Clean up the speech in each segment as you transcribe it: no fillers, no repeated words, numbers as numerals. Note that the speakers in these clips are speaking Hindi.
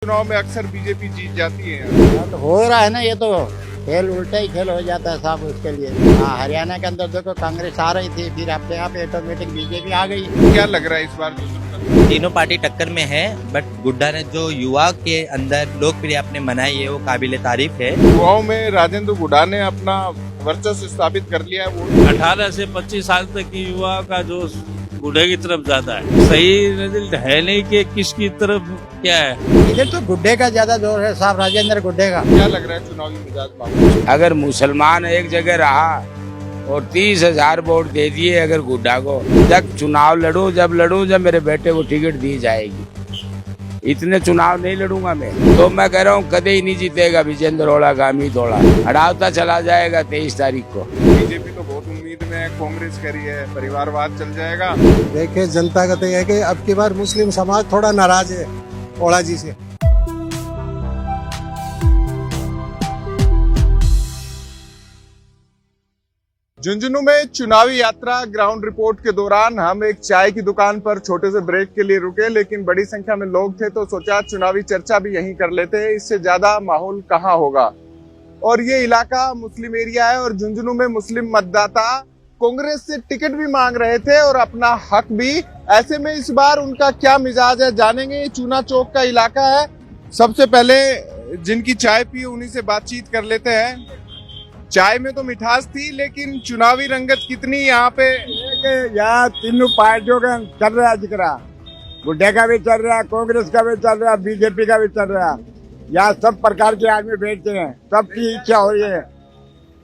चुनाव में अक्सर बीजेपी जीत जाती है। तो हो रहा है ना, ये तो खेल उल्टा ही खेल हो जाता है साहब उसके लिए। हाँ, हरियाणा के अंदर देखो कांग्रेस आ रही थी, फिर अपने आप ऑटोमेटिक बीजेपी आ गई। क्या लग रहा है इस बार? तीनों पार्टी टक्कर में है, बट गुड्डा ने जो युवा के अंदर लोकप्रिय आपने बनाई है वो काबिले तारीफ है। युवाओं में राजेंद्र गुड्डा ने अपना वर्चस्व स्थापित कर लिया है। वो 18 से 25 साल तक की युवा का जो गुड्डे की तरफ ज्यादा है। सही रिजल्ट है नहीं कि किसकी तरफ क्या है। इधर तो गुड्डे का ज्यादा जोर है साहब, राजेंद्र गुड्डे का। क्या लग रहा है चुनावी मिजाज माहौल? अगर मुसलमान एक जगह रहा और 30,000 वोट दे दिए अगर गुड्डा को, जब चुनाव लड़ूं जब मेरे बेटे को टिकट दी जाएगी। इतने चुनाव नहीं लड़ूंगा मैं, तो मैं कह रहा हूँ कदे ही नहीं जीतेगा विजेंद्र ओला गामी थोड़ा हटावता चला जाएगा 23 तारीख को। बीजेपी तो बहुत उम्मीद में है, कांग्रेस कह रही है परिवारवाद चल जाएगा। देखिए जनता का तो है कि अब की बार मुस्लिम समाज थोड़ा नाराज है ओला जी से। झुंझुनू में चुनावी यात्रा ग्राउंड रिपोर्ट के दौरान हम एक चाय की दुकान पर छोटे से ब्रेक के लिए रुके, लेकिन बड़ी संख्या में लोग थे तो सोचा चुनावी चर्चा भी यहीं कर लेते हैं, इससे ज्यादा माहौल कहाँ होगा। और ये इलाका मुस्लिम एरिया है और झुंझुनू में मुस्लिम मतदाता कांग्रेस से टिकट भी मांग रहे थे और अपना हक भी। ऐसे में इस बार उनका क्या मिजाज है जानेंगे। ये चूना चौक का इलाका है। सबसे पहले जिनकी चाय पी उन्हीं से बातचीत कर लेते हैं। चाय में तो मिठास थी, लेकिन चुनावी रंगत कितनी यहाँ पे? यहाँ तीनों पार्टियों का चल रहा है जिक्र, गुड्डे का भी चल रहा है, कांग्रेस का भी चल रहा है, बीजेपी का भी चल रहा है। यहाँ सब प्रकार के आदमी बैठते हैं, सबकी इच्छा हो रही है।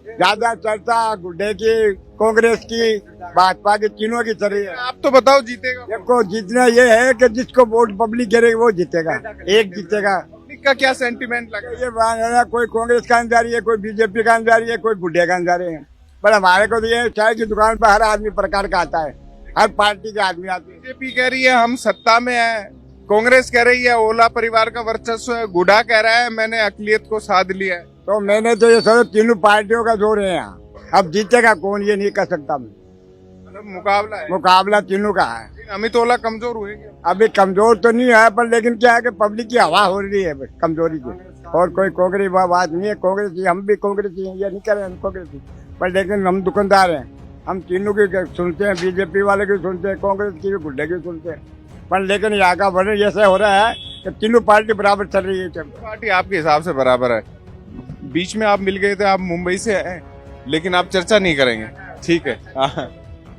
ज्यादा चर्चा गुड्डे की, कांग्रेस की, भाजपा की, तीनों की चल रही है। आप तो बताओ जीतेगा? देखो जीतना ये है कि जिसको वोट पब्लिक करेगी वो जीतेगा, एक जीतेगा। पब्लिक का क्या सेंटीमेंट लगा? ये बात है ना, कोई कांग्रेस का अंजारी है, कोई बीजेपी का अंजारी है, कोई गुड्डे का अंजारी है। पर हमारे को तो ये चाय की दुकान पर हर आदमी प्रकार का आता है, हर पार्टी के आदमी आते हैं। बीजेपी कह रही है हम सत्ता में है, कांग्रेस कह रही है ओला परिवार का वर्चस्व है, गुड्डा कह रहा है मैंने अकलियत को साध लिया है। तो मैंने तो ये समझ तीनों पार्टियों का जोर है यहाँ। अब जीतेगा कौन ये नहीं कह सकता मैं। मतलब मुकाबला है, मुकाबला तीनों का है। अमित ओला कमजोर हुए क्या? अभी कमजोर तो नहीं है, पर लेकिन क्या है कि पब्लिक की हवा हो रही है कमजोरी की, और कोई कांग्रेस बात नहीं है। कांग्रेस की हम भी कांग्रेस ही हैं, ये नहीं कर रहे हम कांग्रेस की, पर लेकिन हम दुकानदार हैं, हम तीनों की सुनते हैं, बीजेपी वाले की सुनते हैं, कांग्रेस की भी, गुड्डे की सुनते हैं। पर लेकिन यहाँ का वर्णन ऐसा हो रहा है कि तीनों पार्टी बराबर चल रही है। पार्टी आपके हिसाब से बराबर है। बीच में आप मिल गए थे, आप मुंबई से हैं, लेकिन आप चर्चा नहीं करेंगे, ठीक है।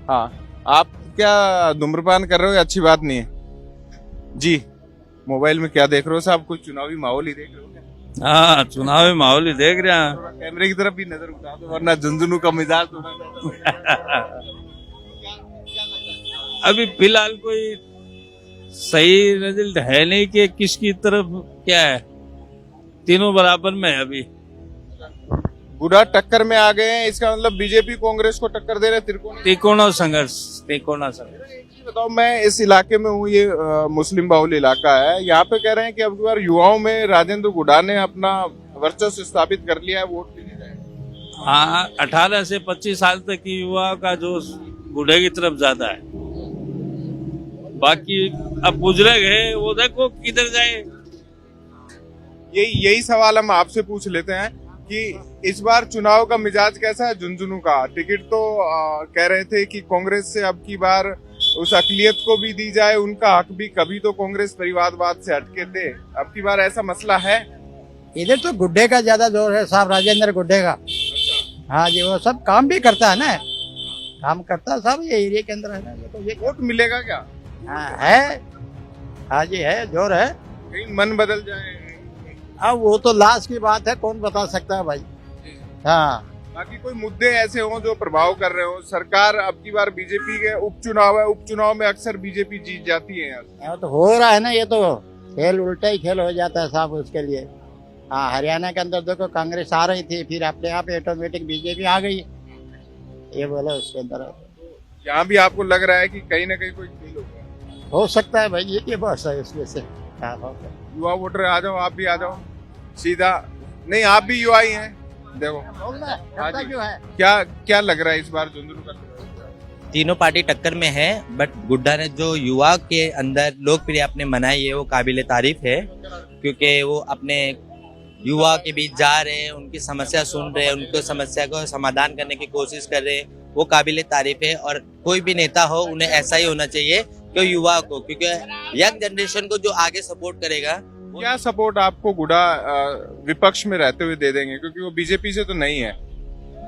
हाँ, आप क्या धूम्रपान कर रहे हो? अच्छी बात नहीं है जी। मोबाइल में क्या देख रहे हो साहब? कुछ चुनावी माहौल ही देख रहे हो क्या? हाँ, चुनावी माहौल ही देख रहे हैं। थोड़ा कैमरे की तरफ भी नजर उठा दो, वरना झुंझुनू का मिजाज अभी फिलहाल कोई सही रिजल्ट है नहीं कि किसकी तरफ क्या है। तीनों बराबर में है अभी। गुड्डा टक्कर में आ गए हैं, इसका मतलब बीजेपी कांग्रेस को टक्कर दे रहे त्रिकोणा संघर्ष। बताओ, मैं इस इलाके में हूँ, ये मुस्लिम बाहुल इलाका है। यहाँ पे कह रहे हैं कि अब की बार युवाओं में राजेंद्र गुड्डा ने अपना वर्चस्व स्थापित कर लिया है, वोट लेने जाए। हाँ, 18 से 25 साल तक की युवा का जो गुड्डे की तरफ ज्यादा है। बाकी अब बुजुर्ग है, वो देखो किधर जाए। यही सवाल हम आपसे पूछ लेते हैं कि इस बार चुनाव का मिजाज कैसा है झुंझुनू का? टिकट तो कह रहे थे कि कांग्रेस से अब की बार उस अकलियत को भी दी जाए, उनका हक भी। कभी तो कांग्रेस परिवारवाद से हटके थे, अब की बार ऐसा मसला है? इधर तो गुड्डे का ज्यादा जोर है साहब, राजेंद्र गुड्डे का। हाँ जी, वो सब काम भी करता है ना, काम करता है साहब, ये एरिया के अंदर है ना। तो ये वोट मिलेगा क्या? हाँ है, हाँ जी है, जोर है। कहीं मन बदल जाए? अब वो तो लास्ट की बात है, कौन बता सकता है भाई। हाँ, बाकी कोई मुद्दे ऐसे हों जो प्रभाव कर रहे हो? सरकार अब की बार बीजेपी के उपचुनाव है, उपचुनाव में अक्सर बीजेपी जीत जाती है यहाँ तो हो रहा है ना, ये तो खेल उल्टा ही खेल हो जाता है साहब उसके लिए। हाँ, हरियाणा के अंदर देखो कांग्रेस आ रही थी, फिर अपने आप ऑटोमेटिक बीजेपी आ गई, ये बोला उसके अंदर। यहाँ भी आपको लग रहा है कि कहीं ना कहीं कोई खेल होगा? हो सकता है भाई, ये क्या बात है इसमें से। हाँ, युवा वोटर आ जाओ, आप भी आ जाओ सीधा। नहीं, आप भी युवा ही हैं, देखो। हाँ जी। क्यों है? क्या लग रहा है इस बार झुंझुनू का? तीनों पार्टी टक्कर में है, बट गुड्डा ने जो युवा के अंदर लोकप्रिय आपने बनाई है वो काबिले तारीफ है। क्योंकि वो अपने युवा के बीच जा रहे हैं, उनकी समस्या सुन रहे हैं, उनकी समस्या को समाधान करने की कोशिश कर रहे हैं, वो काबिले तारीफ है। और कोई भी नेता हो उन्हें ऐसा ही होना चाहिए कि युवा को, क्योंकि यंग जनरेशन को जो आगे सपोर्ट करेगा। क्या सपोर्ट आपको गुडा विपक्ष में रहते हुए दे देंगे, क्योंकि वो बीजेपी से तो नहीं है?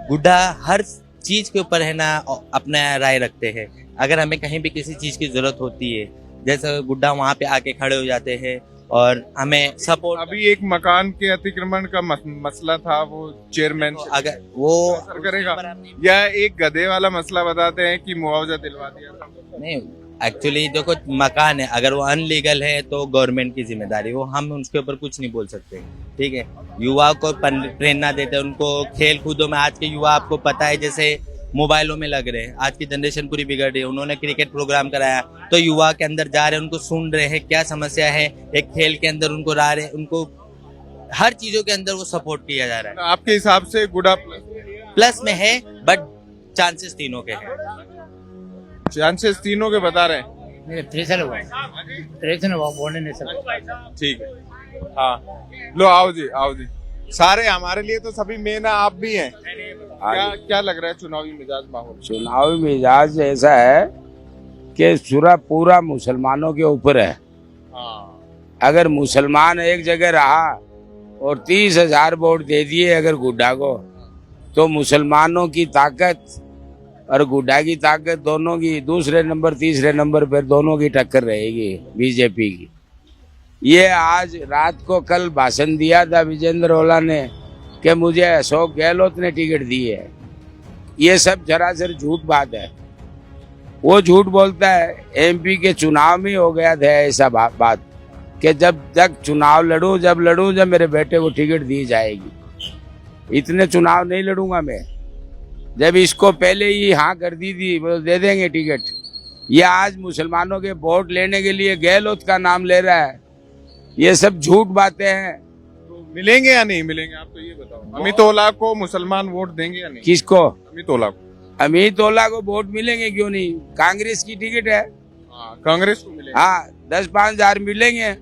गुड्डा हर चीज के ऊपर है ना अपना राय रखते हैं। अगर हमें कहीं भी किसी चीज की जरूरत होती है, जैसे गुड्डा वहाँ पे आके खड़े हो जाते हैं और हमें सपोर्ट। अभी एक मकान के अतिक्रमण का मसला था, वो चेयरमैन अगर वो असर करेगा, या एक गधे वाला मसला बताते हैं कि मुआवजा दिलवा दिया था? नहीं, एक्चुअली देखो मकान है, अगर वो अनलीगल है तो गवर्नमेंट की जिम्मेदारी, वो हम उसके ऊपर कुछ नहीं बोल सकते। ठीक है, युवा को प्रेरणा देते हैं, उनको खेल कूदों में। आज के युवा आपको पता है जैसे मोबाइलों में लग रहे हैं, आज की जनरेशन पूरी बिगड़ रही है। उन्होंने क्रिकेट प्रोग्राम कराया तो युवा के अंदर जा रहे हैं, उनको सुन रहे हैं क्या समस्या है, एक खेल के अंदर उनको ला रहे हैं, उनको हर चीजों के अंदर वो सपोर्ट किया जा रहा है। आपके हिसाब से गुडा प्लस में है, बट चांसेस तीनों के हैं। चांसेस तीनों के बता रहे हैं? मेरे प्रेशर हुआ बोलने नहीं सकता। ठीक है, हाँ लो आओ जी, आओ जी। सारे हमारे लिए तो सभी मेन है, आप भी हैं। क्या लग रहा है चुनावी मिजाज माहौल? चुनावी मिजाज ऐसा है कि पूरा मुसलमानों के ऊपर है। अगर मुसलमान एक जगह रहा और 30,000 वोट दे दिए अगर गुड्डा को, तो मुसलमानों की ताकत और गुड्डा की ताकत दोनों की दूसरे नंबर तीसरे नंबर पर दोनों की टक्कर रहेगी बीजेपी की। ये आज रात को कल भाषण दिया था विजेंद्र ओला ने कि मुझे अशोक गहलोत ने टिकट दी है। ये सब सरासर झूठ बात है। वो झूठ बोलता है। एमपी के चुनाव में हो गया था ऐसा बात कि जब तक चुनाव लड़ूं जब मेरे बेटे को टिकट दी जाएगी। इतने चुनाव नहीं लड़ूंगा मैं। जब इसको पहले ही हाँ कर दी थी, वो दे देंगे टिकट। ये आज मुसलमानों के वोट लेने के लिए गहलोत का नाम ले रहा है। ये सब झूठ बातें हैं। तो मिलेंगे या नहीं मिलेंगे, आप तो ये बताओ। अमित ओला को मुसलमान वोट देंगे या नहीं? किसको? अमित ओला को। अमित ओला को वोट मिलेंगे, क्यों नहीं? कांग्रेस की टिकट है। कांग्रेस को मिलेंगे। हाँ, 10-5 हजार मिलेंगे,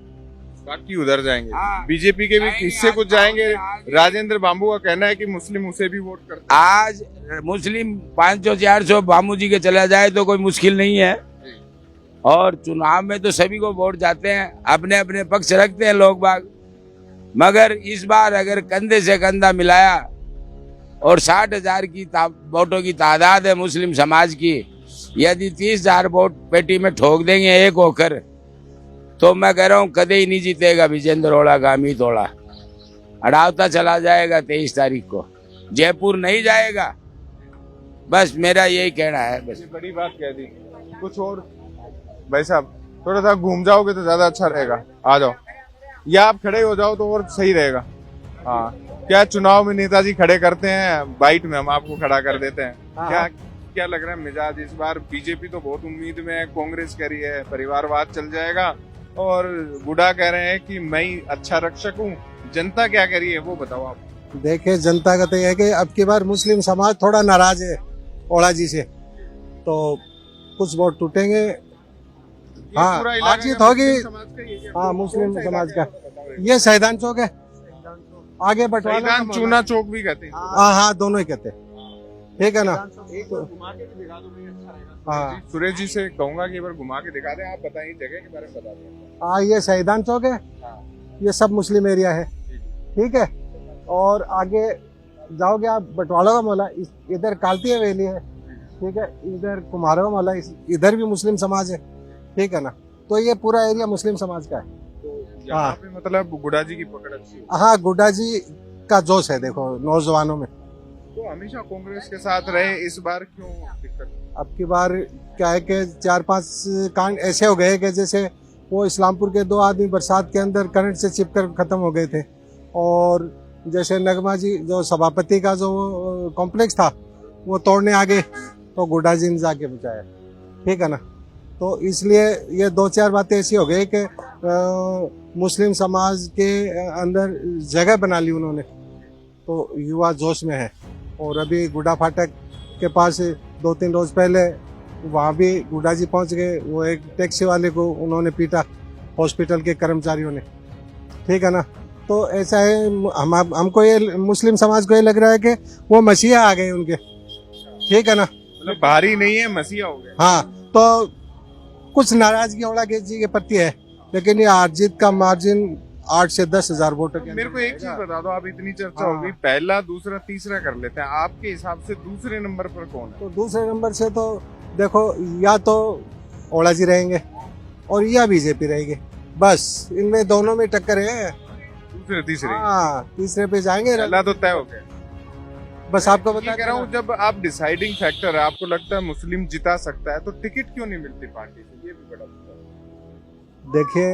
बाकी उधर जाएंगे। हाँ, बीजेपी के भी हिस्से कुछ जाएंगे। राजेंद्र बाबू का कहना है कि मुस्लिम उसे भी वोट करते हैं। आज मुस्लिम 500-400 बामू जी के चला जाए तो कोई मुश्किल नहीं है। और चुनाव में तो सभी को वोट जाते हैं, अपने अपने पक्ष रखते हैं लोग बाग। मगर इस बार अगर कंधे से कंधा मिलाया और 60,000 की वोटों की तादाद है मुस्लिम समाज की, यदि 30,000 वोट पेटी में ठोक देंगे एक होकर, तो मैं कह रहा हूँ कदे ही नहीं जीतेगा विजेंद्र ओला का अमित ओला। अड़ावता चला जाएगा 23 तारीख को, जयपुर नहीं जाएगा। बस मेरा यही कहना है। बस बड़ी बात कह दी। कुछ और भाई साहब, थोड़ा सा घूम जाओगे तो ज्यादा अच्छा रहेगा। आ जाओ, या आप खड़े हो जाओ तो और सही रहेगा। हाँ, क्या चुनाव में नेताजी खड़े करते हैं, बाइट में हम आपको खड़ा कर देते हैं? क्या लग रहा है मिजाज इस बार? बीजेपी तो बहुत उम्मीद में है, कांग्रेस कह रही है परिवारवाद चल जाएगा, और गुडा कह रहे हैं कि मैं ही अच्छा रक्षक हूँ। जनता क्या कह रही है वो बताओ आप। देखिए, जनता का तो यह है कि अब की बार मुस्लिम समाज थोड़ा नाराज है ओला जी से, तो कुछ वोट टूटेंगे। हाँ, बातचीत होगी। हाँ, मुस्लिम समाज का ये शहीदान चौक है, आगे बटवाला चूना चौक भी कहते हैं। हाँ, दोनों ही कहते हैं। ठीक है ना? हाँ, सुरेश जी से कहूंगा कि एक बार घुमा के दिखा दें। आप बताइए जगह के बारे में बता दें। हाँ, ये शहीदान चौक है, ये सब मुस्लिम एरिया है। ठीक है, और आगे जाओगे आप बटवाला का मोहल्ला, इधर कालती हवेली है। ठीक है, इधर कुम्हारों का मोहल्ला, इधर भी मुस्लिम समाज है। ठीक है ना? तो ये पूरा एरिया मुस्लिम समाज का है। तो यहाँ पे मतलब गुड्डा जी की पकड़ अच्छी है। हाँ, गुड्डा जी का जोश है देखो नौजवानों में। तो हमेशा कांग्रेस के साथ रहे, इस बार क्यों दिक्कत? अब की बार क्या है कि 4-5 कांड ऐसे हो गए कि जैसे वो इस्लामपुर के 2 आदमी बरसात के अंदर करंट से चिपकर खत्म हो गए थे, और जैसे नगमा जी जो सभापति का जो कॉम्प्लेक्स था वो तोड़ने आ गए, तो गुड्डा जी ने जाके बचाया। ठीक है ना? तो इसलिए ये 2-4 बातें ऐसी हो गई कि मुस्लिम समाज के अंदर जगह बना ली उन्होंने, तो युवा जोश में है। और अभी गुड्डा फाटक के पास 2-3 रोज पहले वहाँ भी गुड्डा जी पहुँच गए। वो एक टैक्सी वाले को उन्होंने पीटा, हॉस्पिटल के कर्मचारियों ने। ठीक है ना। तो ऐसा है, हमको ये मुस्लिम समाज को ये लग रहा है कि वो मसीहा आ गए उनके, ठीक है ना। मतलब बाहरी नहीं है, मसीहा हो गया। हाँ, तो कुछ नाराजगी ओला जी के प्रति है, लेकिन ये हार जीत का मार्जिन 8 से 10,000 वोटों के मेरे को एक चीज बता दो, आप इतनी चर्चा हाँ। होगी, पहला दूसरा तीसरा कर लेते हैं, आपके हिसाब से दूसरे नंबर पर कौन है? तो दूसरे नंबर से तो देखो, या तो ओला जी रहेंगे और या बीजेपी रहेगी, बस इनमें दोनों में टक्कर है। दूसरे तीसरे? हाँ, तीसरे पे जाएंगे। पहला तो तय हो गया। बस आपको ये बता कह रहा हूँ, जब आप डिसाइडिंग फैक्टर है, आपको लगता है मुस्लिम जिता सकता है, तो टिकट क्यों नहीं मिलती पार्टी से? ये भी बड़ा मुद्दा है। देखिए,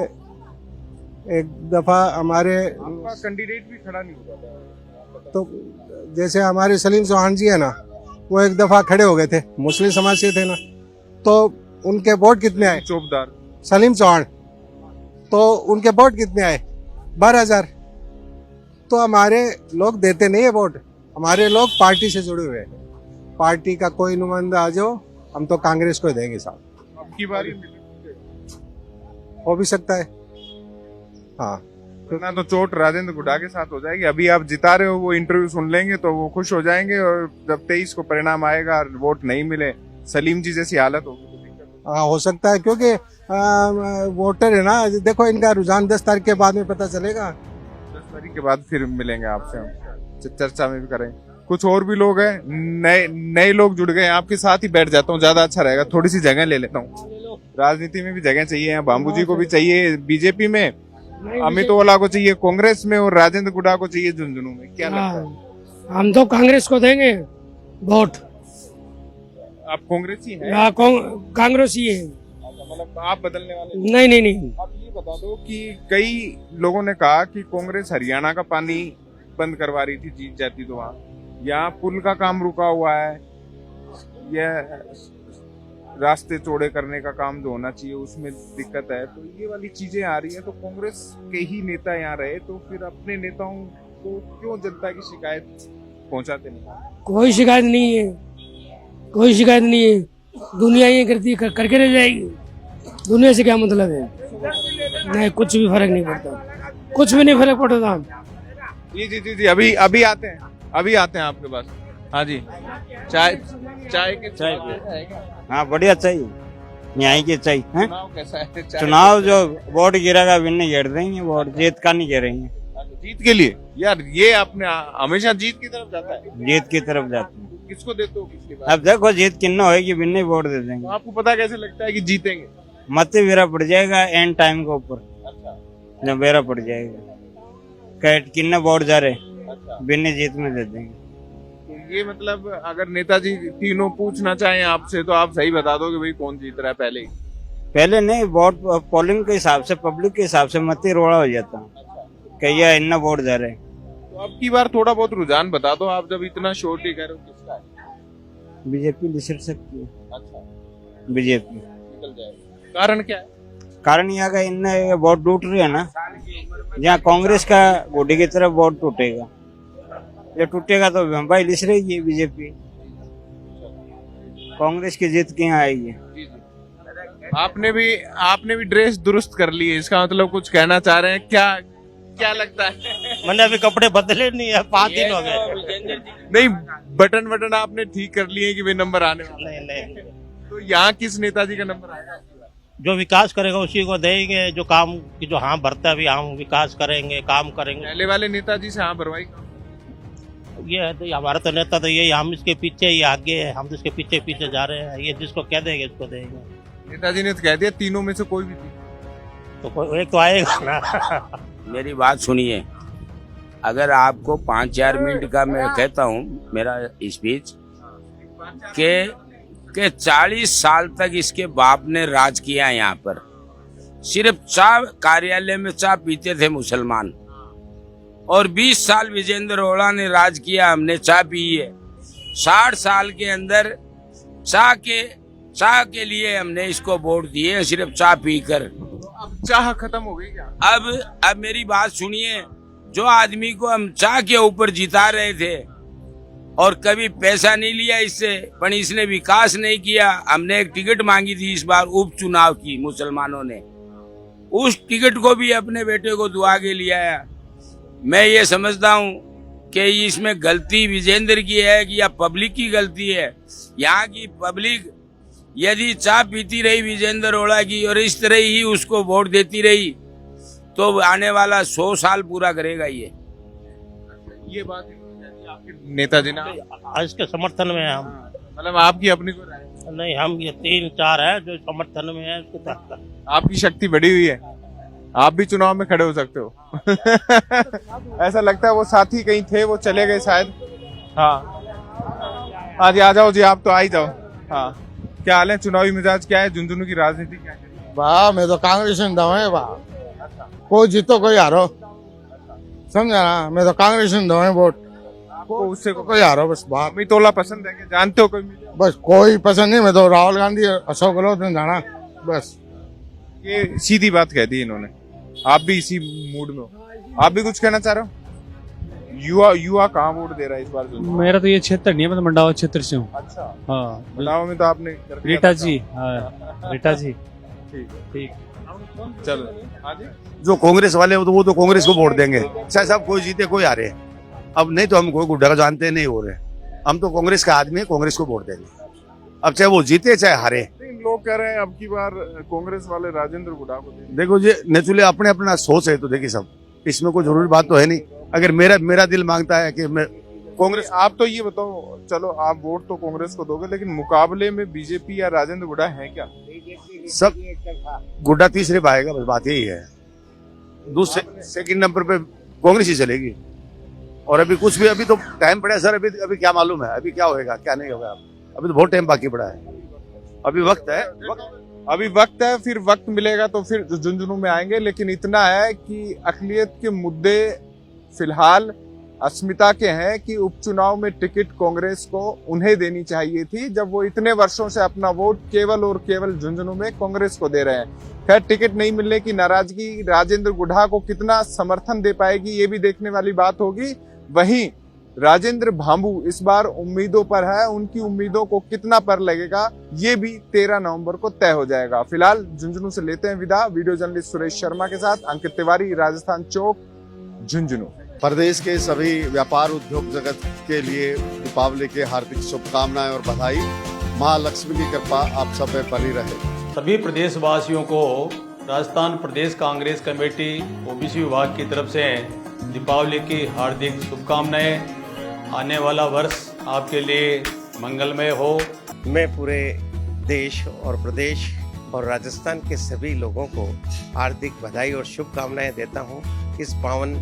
एक दफा हमारे आपका कैंडिडेट भी खड़ा नहीं हुआ था। तो जैसे हमारे सलीम चौहान जी है ना, वो एक दफा खड़े हो गए थे, मुस्लिम समाज से थे ना, तो उनके वोट कितने आए? चौबदार सलीम चौहान, तो उनके वोट कितने आए? 12,000। तो हमारे लोग देते नहीं है वोट, हमारे लोग पार्टी से जुड़े हुए हैं। पार्टी का कोई नुमाइंदा आ जाओ, हम तो कांग्रेस को ही देंगे साहब। अब की बारी हो भी सकता है, हाँ। ना तो चोट राजेंद्र गुड्डा के साथ हो जाएगी। अभी आप जिता रहे हो, वो इंटरव्यू सुन लेंगे तो वो खुश हो जाएंगे, और जब 23 को परिणाम आएगा और वोट नहीं मिले, सलीम जी जैसी हालत होगी तो दिक्कत होगी। हाँ, हो सकता है, क्योंकि वोटर है ना, देखो इनका रुझान 10 तारीख के बाद में पता चलेगा। 10 तारीख के बाद फिर मिलेंगे आपसे, हम चर्चा में भी करें। कुछ और भी लोग हैं, नए लोग जुड़ गए हैं, आपके साथ ही बैठ जाता हूँ, ज्यादा अच्छा रहेगा, थोड़ी सी जगह ले लेता हूँ। राजनीति में भी जगह चाहिए, बाबू जी को भी चाहिए बीजेपी में, अमित ओला को चाहिए कांग्रेस में, और राजेंद्र गुड्डा को चाहिए झुंझुनू में। क्या लगता है? हम तो कांग्रेस को देंगे वोट। आप कांग्रेसी हैं? कांग्रेस ही है। मतलब आप बदलने वाले? नहीं नहीं नहीं, आप ये बता दो कि कई लोगों ने कहा कि कांग्रेस हरियाणा का पानी बंद करवा रही थी, जीत जाती तो वहां, यहाँ पुल का काम रुका हुआ है, यह रास्ते चौड़े करने का काम जो होना चाहिए उसमें दिक्कत है, तो ये वाली चीजें आ रही है। तो कांग्रेस के ही नेता यहाँ रहे, तो फिर अपने नेताओं को क्यों जनता की शिकायत पहुंचाते नहीं? कोई शिकायत नहीं है, कोई शिकायत नहीं है। दुनिया ये करती करके रह जाएगी, दुनिया से क्या मतलब है? नहीं, कुछ भी फर्क नहीं पड़ता, कुछ भी नहीं फर्क पड़ता। जी जी जी जी, अभी आते हैं आपके पास। हाँ जी, चाय हाँ, बढ़िया चाहिए, यहाँ के चाहिए। चुनाव कैसा है? चुनाव जो वोट गिरेगा विन गिर देंगे, वोट जीत का नहीं गिरेंगे। जीत के लिए यार, ये आपने हमेशा जीत की तरफ जाता है। जीत की तरफ जाते हैं। किसको देते हो, किसके बाद? अब देखो जीत किन्ना होगी, विन वोट दे देंगे। तो आपको पता कैसे लगता है कि जीतेंगे? मत वेरा पड़ जाएगा एंड टाइम के ऊपर, जब वेरा पड़ जाएगा किन्ना वोट जा रहे बिन जीत में दे देंगे। तो ये मतलब अगर नेताजी तीनों पूछना चाहें आपसे, तो आप सही बता दो कि भाई कौन जीत रहा है पहले ही? पहले नहीं, वोट पोलिंग के हिसाब से, पब्लिक के हिसाब से मत ही रोड़ा हो जाता कहिए इतना वोट जा रहे। तो अब की बार थोड़ा बहुत रुझान बता दो, आप जब इतना श्योरिटी कह रहे हो, किसका है? बीजेपी लिसर सकती है। अच्छा, बीजेपी निकल जाएगा। कारण क्या है? कारण यहाँ का इनने वोट टूट रही है ना, जहाँ कांग्रेस का गोडी की तरफ वोट टूटेगा, ये टूटेगा तो भाई लिस रहेगी बीजेपी, कांग्रेस की जीत के यहाँ आएगी। आपने भी ड्रेस दुरुस्त कर ली है, इसका मतलब कुछ कहना चाह रहे हैं क्या? क्या लगता है? मैंने अभी कपड़े बदले नहीं है, 5 दिन हो गए। नहीं, बटन आपने ठीक कर लिए कि वे नंबर आने वाला है? नहीं, तो यहाँ किस नेताजी का नंबर आएगा? जो विकास करेगा उसी को देंगे, जो काम की जो हाँ भरता है अभी, हम विकास करेंगे, काम करेंगे। पहले वाले नेताजी से हाँ भरवाई? ये है तो हमारा तो नेता तो ये, हम इसके पीछे, ये आगे है, हम तो इसके पीछे पीछे जा रहे हैं, ये जिसको कह देंगे इसको देंगे। नेताजी ने तो कह दिया तीनों में से कोई भी थी, तो कोई एक तो आएगा ना। मेरी बात सुनिए, अगर आपको 5-4 मिनट का मैं कहता हूँ मेरा स्पीच के 40 साल तक इसके बाप ने राज किया यहाँ पर। सिर्फ चाय कार्यालय में चाय पीते थे मुसलमान, और 20 साल विजेंद्र ओला ने राज किया, हमने चाय पी है। 60 साल के अंदर चाय के लिए हमने इसको वोट दिए, सिर्फ चाय पीकर। अब चाह खत्म हो गई क्या? अब मेरी बात सुनिए, जो आदमी को हम चाय के ऊपर जिता रहे थे और कभी पैसा नहीं लिया इससे, पर इसने विकास नहीं किया। हमने एक टिकट मांगी थी इस बार उपचुनाव की, मुसलमानों ने उस टिकट को भी अपने बेटे को दुआ के लिए आया। मैं ये समझता हूँ कि इसमें गलती विजेंद्र की है कि या पब्लिक की गलती है। यहाँ की पब्लिक यदि चाय पीती रही विजेंद्र ओड़ा की और इस तरह ही उसको वोट देती रही तो आने वाला 100 साल पूरा करेगा ये बात आपके नेताजी ने इसके समर्थन में हम, मतलब आपकी अपनी को राय है? नहीं हम ये 3-4 है जो समर्थन में है इसके तहत। आपकी शक्ति बढ़ी हुई है, आप भी चुनाव में खड़े हो सकते हो। ऐसा लगता है वो साथी कहीं थे, वो चले गए शायद। हाँ हाँ जी, आ जाओ जी, आप तो आ ही जाओ। हाँ, क्या हाल है, चुनावी मिजाज क्या है, झुंझुनू की राजनीति क्या है? वाह मैं तो कांग्रेस में दवा है वाह, कोई जीतो कोई हारो, समझा ना, मैं तो कांग्रेस में दवा है वोट, आपको उससे कोई हारो बस बात, अमित ओला पसंद है क्या, जानते हो कोई? बस कोई पसंद नहीं, मैं तो राहुल गांधी अशोक गहलोत ने जाना बस। ये सीधी बात कह दी इन्होंने। आप भी इसी मूड में हो, आप भी कुछ कहना चाह रहे हो? युवा कहाँ वोट दे रहा है इस बार? मेरा तो ये क्षेत्र नहीं है, मैं तो मंडावा क्षेत्र से हूँ। अच्छा, हाँ, मंडावा में तो आपने रीटा जी, हाँ रीटा जी, ठीक ठीक। चलो। हाँ जी, जो कांग्रेस वाले हो तो वो तो कांग्रेस को वोट देंगे, चाहे सब कोई जीते कोई हारे। अब नहीं तो हम कोई गुड्डा का जानते नहीं हो रहे, हम तो कांग्रेस का आदमी है, कांग्रेस को वोट देंगे। अब चाहे वो जीते चाहे हारे। लोग कह रहे हैं अब की बार कांग्रेस वाले राजेंद्र गुडा को देंगे। देखो जी, नेचुरली अपने अपना सोच है, तो देखिए सब, इसमें कोई जरूरी बात तो है नहीं। अगर मेरा दिल मांगता है कि मैं कांग्रेस, आप तो ये बताओ, चलो आप वोट तो कांग्रेस को दोगे, लेकिन मुकाबले में बीजेपी या राजेंद्र गुडा है क्या? सब गुड्डा तीसरे पे आएगा, बस बात यही है। दूसरे सेकंड नंबर पे कांग्रेस ही चलेगी। और अभी कुछ भी, अभी तो टाइम पड़ा है सर, अभी क्या मालूम है अभी क्या होएगा क्या नहीं होगा, अभी तो बहुत टाइम बाकी पड़ा है, अभी वक्त है, अभी वक्त है, फिर वक्त मिलेगा तो फिर झुंझुनू में आएंगे। लेकिन इतना है कि अकलियत के मुद्दे फिलहाल अस्मिता के हैं कि उपचुनाव में टिकट कांग्रेस को उन्हें देनी चाहिए थी, जब वो इतने वर्षों से अपना वोट केवल और केवल झुंझुनू में कांग्रेस को दे रहे हैं। खैर, टिकट नहीं मिलने की नाराजगी राजेंद्र गुडा को कितना समर्थन दे पाएगी ये भी देखने वाली बात होगी। वहीं राजेंद्र भांबू इस बार उम्मीदों पर है, उनकी उम्मीदों को कितना पर लगेगा ये भी 13 नवंबर को तय हो जाएगा। फिलहाल झुंझुनू से लेते हैं विदा। वीडियो जर्नलिस्ट सुरेश शर्मा के साथ अंकित तिवारी, राजस्थान चौक, झुंझुनू। प्रदेश के सभी व्यापार उद्योग जगत के लिए दीपावली के हार्दिक शुभकामनाएं और बधाई। मां लक्ष्मी की कृपा आप सब पे बनी रहे। सभी प्रदेशवासियों को राजस्थान प्रदेश कांग्रेस कमेटी ओबीसी विभाग की तरफ से दीपावली की हार्दिक शुभकामनाएं। आने वाला वर्ष आपके लिए मंगलमय हो। मैं पूरे देश और प्रदेश और राजस्थान के सभी लोगों को हार्दिक बधाई और शुभकामनाएं देता हूं इस पावन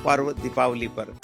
पर्व दीपावली पर।